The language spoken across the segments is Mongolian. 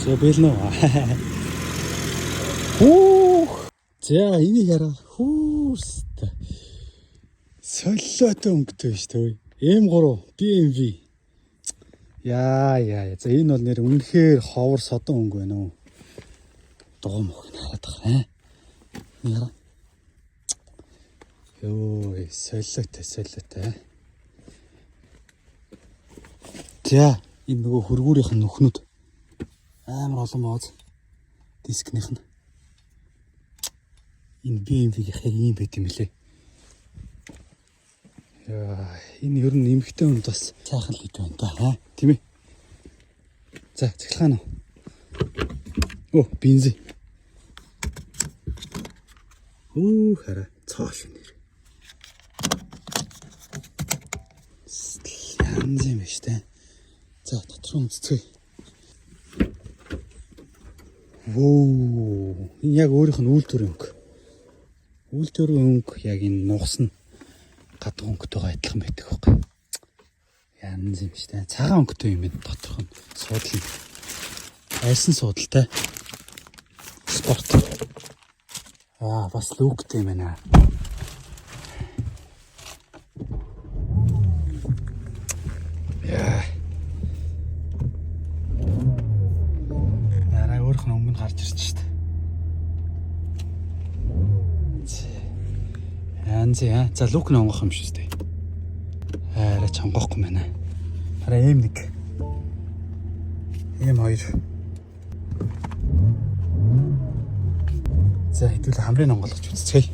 За бэлнэ. Хүүх. За энийг хараа. Хүүст. Солиотой өнгөтэй шүү дээ. M3 BMW. Яа. За энэ бол нэр үнэхээр ховор содон өнгө байна уу? Дугуй мөх хараад байгаа. Яа. Йоо, солиотой. За энэ нөгөө хөргүүрийнх нь нүхнүүд амар олон мооз дискнийх нь энэ BMW-ийн яг ийм байт юм лээ. Яа, энэ ер нь нэмэгтэй хүнд бас цаахан л хэд байна да, тийм ээ. За цэглэхаа нь. Оо, бензин. Оо, хараа, цааш нэр. Янз юм биш үү? За дотор үзцгээе. Воо, энэ яг өөрийнх нь үйлдвэрийн өнгө. Үйлдвэрийн өнгө яг энэ нугас нь гадаг өнгөтэйгээ адилхан байдаг байхгүй. Янз юм биш үү? Цагаан өнгөтэй юм байна доторх нь. Суудлын. Айсан суудалтай. Спорт. Бас лүгтэй юм байна. Өнгө нь гарч ирж штэ. За лук нь онгох юм шүү дээ. Арай чонгохгүй байна. Хараа M1. M2. За хэдүүл хамрын онгоолгож үзцгээе.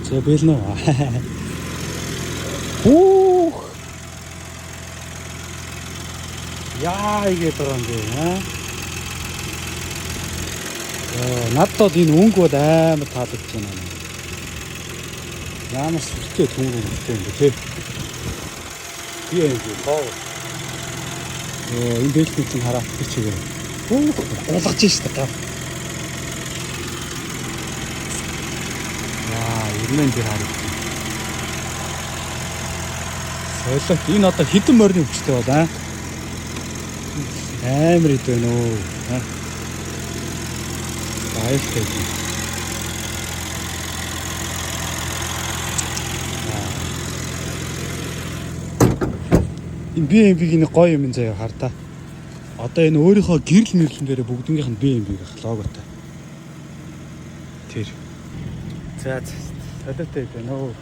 За бэлнэ. Хүүх. Яа игээ дөрөндөө надад энэ өнгө бол амар таалагдж байна. Ямар сүртэй төмөр өнгөтэй юм бэ те. Би энэ гоо. Энэ дэлхий чинь хараа чигээр. Уулгаж штэ гав. Ирмэн дээр хараа. Солиот энэ одоо хідэн морины өвчтэй бол амар ид байна уу. Баяртай. Энэ BMW-ийн гоё юм заяа хардаа. Одоо энэ өөрийнхөө гэрэл мэрлэн дээр бүгднгийнх нь BMW-ийн логотой. Тэр. За солиотой байна уу.